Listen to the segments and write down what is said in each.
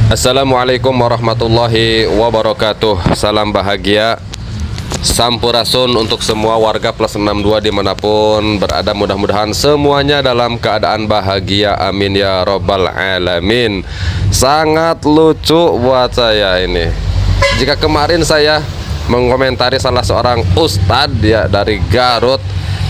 Assalamualaikum warahmatullahi wabarakatuh. Salam bahagia, sampurasun untuk semua warga plus 62 dimanapun berada. Mudah-mudahan semuanya dalam keadaan bahagia, amin ya robbal alamin. Sangat lucu buat saya ini. Jika kemarin saya mengomentari salah seorang ustadz ya dari Garut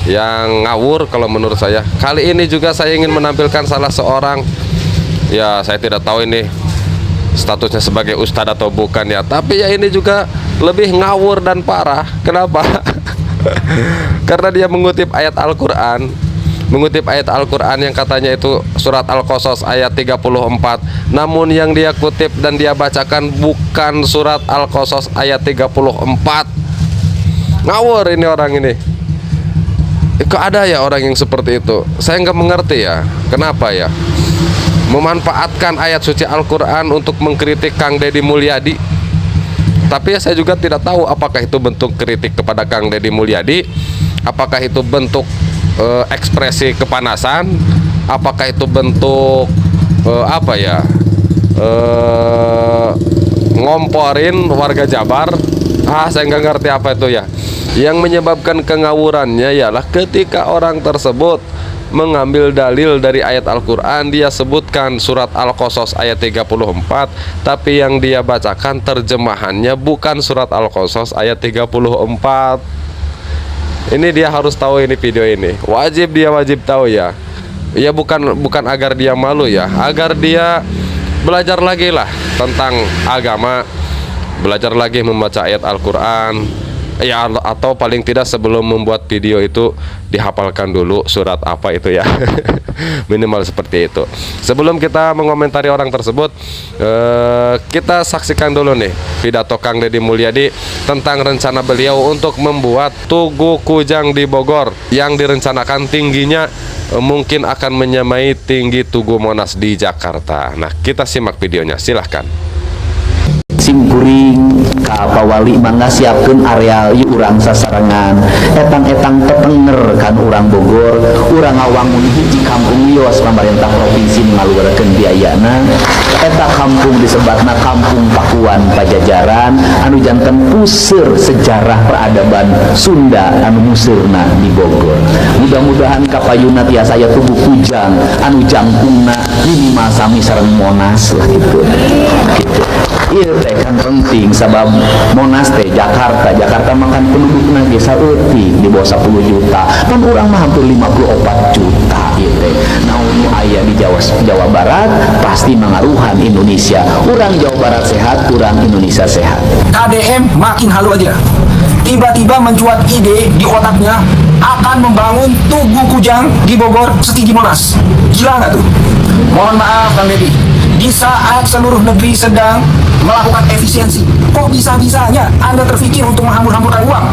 yang ngawur kalau menurut saya, kali ini juga saya ingin menampilkan salah seorang, ya saya tidak tahu ini statusnya sebagai ustadz atau bukan ya, tapi ya ini juga lebih ngawur dan parah. Kenapa? Karena dia mengutip ayat Al-Quran, yang katanya itu surat Al-Qasas ayat 34, namun yang dia kutip dan dia bacakan bukan surat Al-Qasas ayat 34. Ngawur ini orang ini. Kok ada ya orang yang seperti itu? Saya nggak mengerti ya, kenapa ya memanfaatkan ayat suci Al-Quran untuk mengkritik Kang Deddy Mulyadi. Tapi ya saya juga tidak tahu apakah itu bentuk kritik kepada Kang Deddy Mulyadi, apakah itu bentuk ekspresi kepanasan, apakah itu bentuk ngomporin warga Jabar. Saya nggak ngerti apa itu ya. Yang menyebabkan kengawurannya ialah ketika orang tersebut mengambil dalil dari ayat Al-Quran, dia sebutkan surat Al-Qasas ayat 34, tapi yang dia bacakan terjemahannya bukan surat Al-Qasas ayat 34. Ini dia harus tahu, ini video ini wajib tahu ya. Ya bukan agar dia malu ya, agar dia belajar lagi lah tentang agama, belajar lagi membaca ayat Al-Quran ya, atau paling tidak sebelum membuat video itu dihafalkan dulu surat apa itu ya. Minimal seperti itu. Sebelum kita mengomentari orang tersebut, kita saksikan dulu nih pidato Kang Deddy Mulyadi tentang rencana beliau untuk membuat Tugu Kujang di Bogor yang direncanakan tingginya mungkin akan menyamai tinggi Tugu Monas di Jakarta. Nah, kita simak videonya, silahkan. Simkuring kapawali mangga siapkeun areal ieu urang sasarengan etang-etang tetenger kan urang Bogor, urang ngawangun hiji kampung wios pamarentah provinsi ngaluarkeun biayana. Eta kampung disebatna Kampung Pakuan Pajajaran anu janten puseur sejarah peradaban Sunda anu museurna di Bogor. Mudah-mudahan kapayuna tiasa aya Tugu Kujang anu jangkungna minimal sami sareng Monas lah gitu. Iya teh kan penting sabab Monas teh Jakarta makan pendudukna ge saeutik di bawah 10 juta. Kan urang mah hampir 54 juta ieu teh. Naon aya di Jawa Barat pasti mengaruhan Indonesia. Urang Jawa Barat sehat, urang Indonesia sehat. KDM makin halu aja. Tiba-tiba mencuat ide di otaknya akan membangun Tugu Kujang di Bogor setinggi Monas. Gila nggak tuh? Mohon maaf Kang Deddy, di saat seluruh negeri sedang melakukan efisiensi, kok bisa-bisanya Anda terpikir untuk menghambur-hamburkan uang?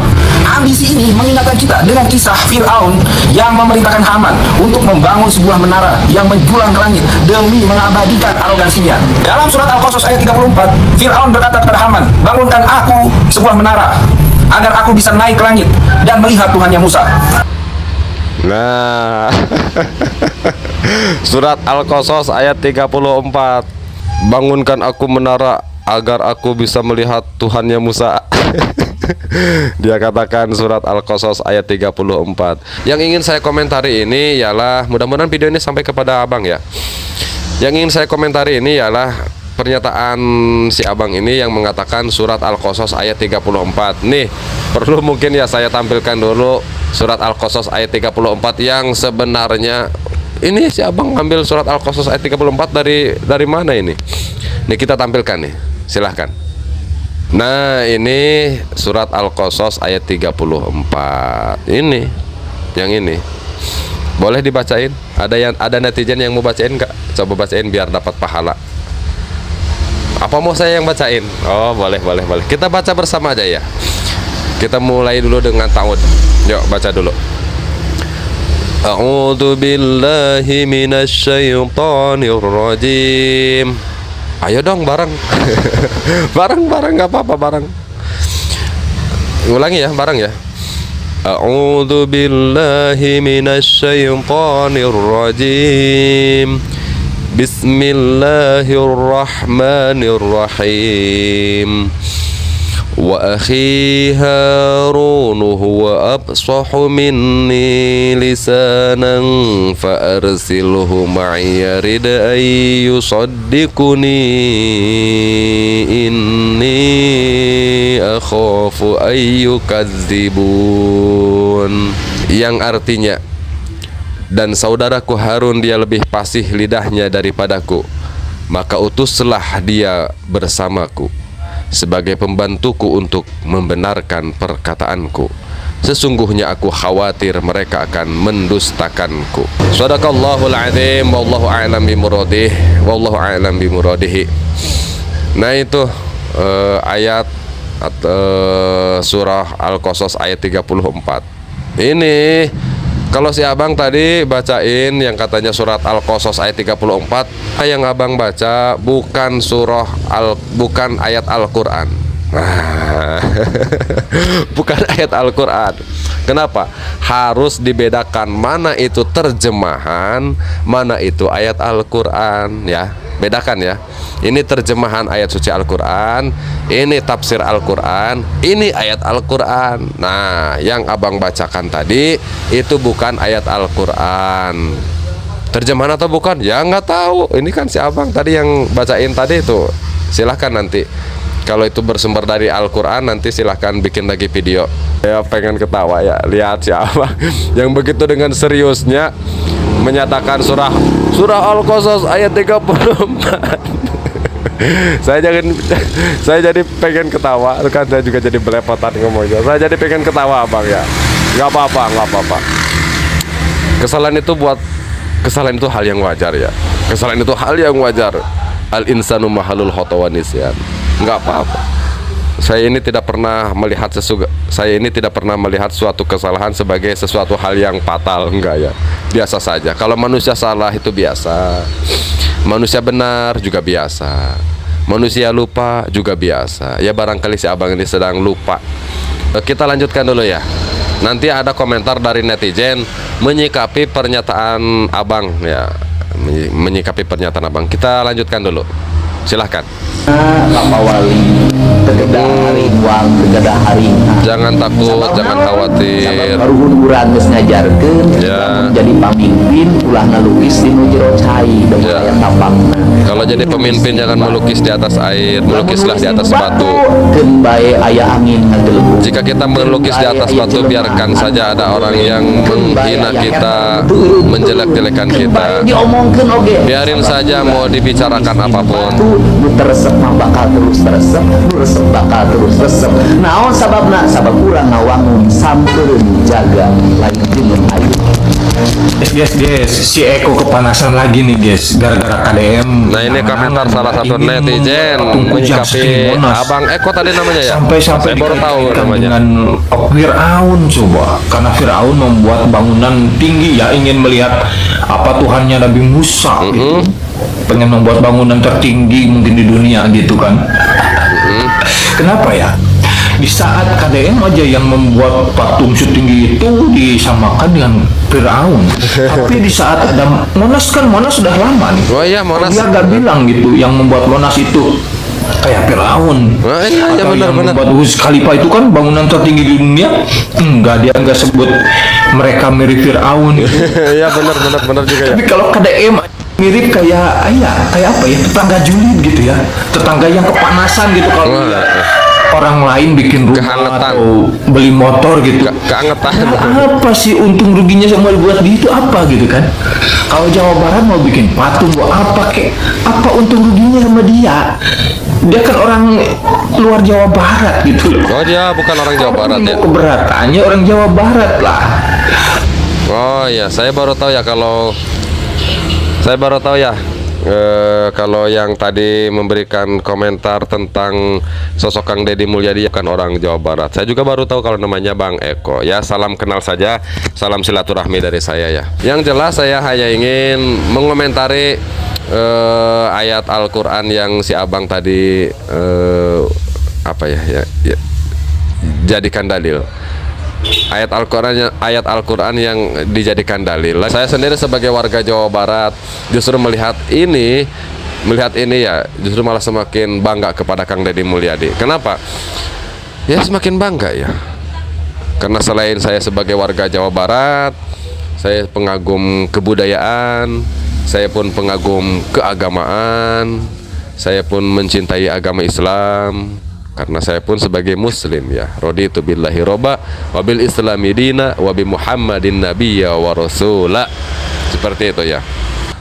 Ambisi ini mengingatkan kita dengan kisah Fir'aun yang memerintahkan Haman untuk membangun sebuah menara yang menjulang ke langit demi mengabadikan arogansinya. Dalam surat Al-Qasas ayat 34, Fir'aun berkata kepada Haman, bangunkan aku sebuah menara agar aku bisa naik ke langit dan melihat Tuhannya Musa. Nah, surat Al-Qasas ayat 34, bangunkan aku menara agar aku bisa melihat Tuhannya Musa. Dia katakan surat Al-Qasas ayat 34. Yang ingin saya komentari ini ialah, mudah-mudahan video ini sampai kepada abang ya. Yang ingin saya komentari ini ialah pernyataan si abang ini yang mengatakan surat Al-Qasas ayat 34. Nih, perlu mungkin ya saya tampilkan dulu surat Al-Qasas ayat 34 yang sebenarnya. Ini si abang ngambil surat Al-Qasas ayat 34 dari mana ini? Nih kita tampilkan nih, silahkan. Nah, ini surat Al-Qasas ayat 34. Ini, yang ini. Boleh dibacain? Ada netizen yang mau bacain nggak? Coba bacain biar dapat pahala. Apa mau saya yang bacain? Oh, boleh. Kita baca bersama aja ya. Kita mulai dulu dengan ta'awud. Yuk, baca dulu. A'udzu billahi minasyaitonir rajim. Ayo dong bareng. bareng enggak apa-apa bareng. Ulangi ya, bareng ya. A'udzu billahi minasyaitonir rajim. Bismillahirrahmanirrahim. Wa akhi Harun huwa afsahu minni lisanan fa arsilhu ma'iya rid ay yusaddiquni inni akhafu ay yukadzibun, yang artinya, dan saudaraku Harun dia lebih fasih lidahnya daripadaku, maka utuslah dia bersamaku sebagai pembantuku untuk membenarkan perkataanku. Sesungguhnya aku khawatir mereka akan mendustakanku. Shadaqallahul azim, wallahu a'lam bimuradih, wallahu a'lam bimuradih. Nah itu ayat surah Al-Qasas ayat 34. Ini kalau si abang tadi bacain yang katanya surat Al-Qasas ayat 34, yang abang baca bukan bukan ayat Al-Qur'an. Bukan ayat Al-Qur'an. Kenapa? Harus dibedakan mana itu terjemahan, mana itu ayat Al-Qur'an, ya. Bedakan ya. Ini terjemahan ayat suci Al-Qur'an, ini tafsir Al-Qur'an, ini ayat Al-Qur'an. Nah, yang abang bacakan tadi itu bukan ayat Al-Qur'an. Terjemahan atau bukan? Ya nggak tahu. Ini kan si abang tadi yang bacain tadi itu. Silahkan nanti, kalau itu bersumber dari Al-Qur'an, nanti silahkan bikin lagi video. Ya pengen ketawa ya, lihat si abang yang begitu dengan seriusnya menyatakan surah Al-Qasas ayat 34. Saya jadi pengen ketawa, kan saya juga jadi belepotan ngomongnya. Saya jadi pengen ketawa abang ya. Nggak apa-apa. Kesalahan itu hal yang wajar ya. Kesalahan itu hal yang wajar. Al insanu mahalul khata wa nisyan. Nggak apa-apa. Saya ini tidak pernah melihat suatu kesalahan sebagai sesuatu hal yang fatal, enggak ya. Biasa saja. Kalau manusia salah itu biasa. Manusia benar juga biasa. Manusia lupa juga biasa. Ya barangkali si abang ini sedang lupa. Kita lanjutkan dulu ya. Nanti ada komentar dari netizen menyikapi pernyataan abang ya. Menyikapi pernyataan abang. Kita lanjutkan dulu. Silahkan. Bapak Wali tegedah haring wang tegedah haring. Jangan takut, jangan khawatir. Baruhun urang geus ngajarkeun Ya. jadi pamimpin ulah ngalukis di nu jero cai Ya. yang tapakna. Kalau jadi pemimpin jangan melukis di atas air, melukislah di atas batu. Keun bae aya angin ngagelebur. Jika kita melukis di atas batu, biarkan saja ada orang yang menghina kita, menjelek-jelekan kita. Diomongkeun oge. Biarin saja mau dibicarakan apapun. Nu teresep mah bakal terus teresep, nu resep bakal terus resep. Naon sababna? Sabab urang ngawangun sampeun jaga lain jeung ayu. Guys, si Eko kepanasan lagi nih guys, gara-gara KDM. Nah ini komentar salah satu netizen menyikapi Abang Eko tadi namanya ya. Sampai-sampai Saya baru tahu namanya. dengan Fir'aun coba, karena Fir'aun membuat bangunan tinggi ya, ingin melihat apa Tuhannya Nabi Musa gitu. Pengen membuat bangunan tertinggi mungkin di dunia gitu kan. Kenapa ya? Di saat KDM aja yang membuat patung setinggi itu disamakan dengan Fir'aun. Tapi di saat ada Monas, kan Monas sudah lama nih. Oh iya, Monas. Dia gak bilang gitu yang membuat Monas itu kayak Fir'aun. Oh, iya, Atau yang benar-benar. membuat Burj Khalifa itu kan bangunan tertinggi di dunia. Enggak, dia enggak sebut mereka mirip Fir'aun. Iya benar juga ya. Tapi kalau KDM mirip kayak apa ya, tetangga julid gitu ya, tetangga yang kepanasan gitu kalau Wah. lihat orang lain bikin rumah Kehangetan. atau beli motor gitu. Keangetan. Apa sih untung ruginya sama buat di itu apa gitu kan? Kalau Jawa Barat mau bikin patung mau apa kek, apa untung ruginya sama dia? Dia kan orang luar Jawa Barat gitu loh. Oh dia bukan orang Jawa Barat ya. Keberatannya orang Jawa Barat lah. Oh iya, saya baru tahu ya kalau yang tadi memberikan komentar tentang sosok Kang Deddy Mulyadi bukan orang Jawa Barat. Saya juga baru tahu kalau namanya Bang Eko. Ya, salam kenal saja, salam silaturahmi dari saya ya. Yang jelas saya hanya ingin mengomentari ayat Al-Qur'an yang si Abang tadi jadikan dalil. ayat Al-Quran yang dijadikan dalil. Saya sendiri sebagai warga Jawa Barat justru melihat ini ya, justru malah semakin bangga kepada Kang Deddy Mulyadi. Kenapa? Ya semakin bangga ya, karena selain saya sebagai warga Jawa Barat, saya pengagum kebudayaan, saya pun pengagum keagamaan, saya pun mencintai agama Islam. Karena saya pun sebagai muslim ya, raditu billahi robba wa bil islami dina wa bi Muhammadin nabiyya wa rasula. Seperti itu ya.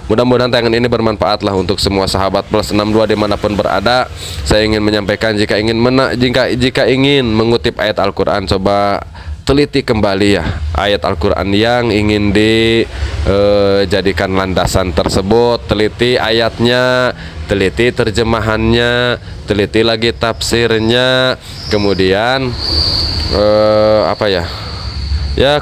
Mudah-mudahan tayangan ini bermanfaat lah untuk semua sahabat Plus 62 dimanapun berada. Saya ingin menyampaikan jika ingin mengutip ayat Al-Quran, coba teliti kembali ya ayat Al-Quran yang ingin dijadikan landasan tersebut. Teliti ayatnya, teliti terjemahannya, teliti lagi tafsirnya, kemudian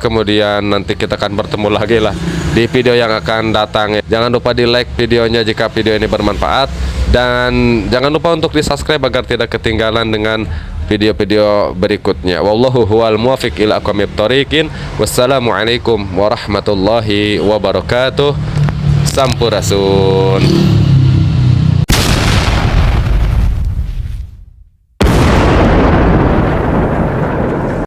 kemudian nanti kita akan bertemu lagi lah di video yang akan datang. Jangan lupa di like videonya jika video ini bermanfaat, dan jangan lupa untuk di subscribe agar tidak ketinggalan dengan video-video berikutnya. Wallahu huwal muwaffiq ila aqwamit thoriqin. Wassalamualaikum warahmatullahi wabarakatuh. Sampurasun.